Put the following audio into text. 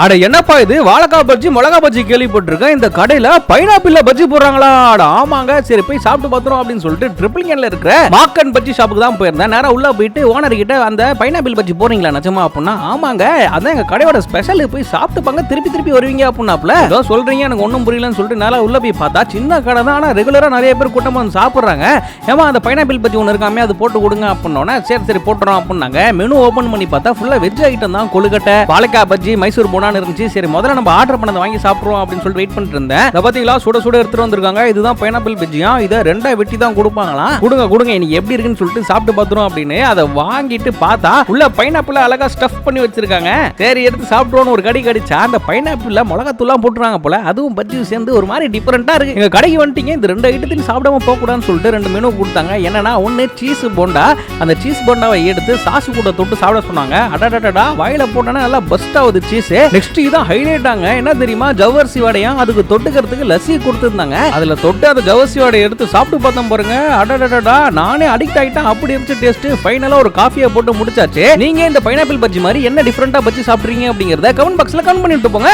அட என்னப்பா இது வாழைக்காய் பஜ்ஜி மிளகா பஜ்ஜி கேள்விப்பட்டிருக்கேன். இந்த கடையில பைனாப்பிள்ல பஜ்ஜி போடுறாங்களா? அட ஆமாங்க, சரி போய் சாப்பிட்டு பார்த்துரும் அப்படின்னு சொல்லிட்டு ட்ரிபிள்கேன்ல இருக்கிற மாக்கன் பஜ்ஜி ஷாப்புக்கு தான் போயிருந்தேன். நேரா உள்ள போயிட்டு ஓனர் கிட்ட அந்த பைனாப்பிள் பஜ்ஜி போறீங்களா நிஜமா அப்படின்னா, ஆமாங்க அதான் எங்க கடையோட ஸ்பெஷல், போய் சாப்பிட்டு பாங்க திருப்பி திருப்பி வருவீங்க அப்படின்னாப்ல. ஏதோ சொல்றீங்க எனக்கு ஒன்றும் புரியலன்னு சொல்லிட்டு நேரா உள்ள போய் பார்த்தா சின்ன கடை தான், ஆனா ரெகுலரா நிறைய பேர் கூட்டமா வந்து சாப்பிடுறாங்க. ஏமா அந்த பைனாப்பிள் பஜ்ஜி ஒன்று இருக்காமே அது போட்டு கொடுங்க அப்படின்னோட சரி சரி போட்டுறோம் அப்படின்னாங்க. மெனு ஓபன் பண்ணி பார்த்தா ஃபுல்லா வெஜ் ஐட்டம் தான், கொழுக்கட்டை வாழைக்காய் பஜ்ஜி மைசூர் போனான்னு இருந்துச்சு. சரி முதல்ல நம்ம ஆர்டர் பண்ணதை வாங்கி சாப்பிடுவோம் அப்படின்னு சொல்லிட்டு வெயிட் பண்ணிட்டு இருந்தேன். பாத்தீங்களா சுட சுட எடுத்துட்டு வந்திருக்காங்க. இதுதான் பைனாப்பிள் பஜ்ஜியா, இதை ரெண்டா வெட்டி தான் கொடுப்பாங்களா. கொடுங்க கொடுங்க இன்னைக்கு எப்படி இருக்குன்னு சொல்லிட்டு சாப்பிட்டு பார்த்துரும் அப்படின்னு அதை வாங்கிட்டு பார்த்தா உள்ள பைனாப்பிள் அழகா ஸ்டஃப் பண்ணி வச்சிருக்காங்க. சரி எடுத்து சாப்பிடுவோம்னு ஒரு கடி கடிச்சா அந்த பைனாப்பிள்ல மிளகாத்தூள்லாம் போட்டுறாங்க போல, அதுவும் பஜ்ஜி சேர்ந்து ஒரு மாதிரி டிஃபரெண்டா இருக்கு. எங்க கடைக்கு வந்துட்டீங்க, இந்த ரெண்டு ஐட்டத்தையும் சாப்பிடாம போக கூடாதுன்னு சொல்லிட்டு ரெண்டு மெனு கொடுத்தாங்க. என்னன்னா ஒன்னு சீஸ் போண்டா, அந்த சீஸ் போண்டாவை எடுத்து சாஸ் கூட தொட்டு சாப்பிட சொன்னாங்க. அடடடடா வாயில போட்டோன்னா நல்லா பஸ்ட் ஆகுது சீஸ். நெக்ஸ்ட் இதான் ஹைலைட்டாங்க, என்ன தெரியுமா, ஜவ்வரிசி வடையும் அதுக்கு தொட்டுக்கிறதுக்கு லஸ்ஸி கொடுத்துருந்தாங்க. அதுல தொட்டு அந்த ஜவ்வரிசி வடையை எடுத்து சாப்பிட்டு பார்த்தோம் பாருங்க. அடடடடா நானே அடிக்ட் ஆயிட்டேன், அப்படி இருந்துச்சு டேஸ்ட். ஃபைனலா ஒரு காஃபியை போட்டு முடிச்சாச்சு. நீங்க இந்த பைனாப்பிள் பஜ்ஜி மாதிரி என்ன டிஃபரெண்டா பஜ்ஜி சாப்பிடுறீங்க அப்படிங்கறத கமெண்ட் பாக்ஸ்ல கமெண்ட் பண்ணிட்டு போங்க.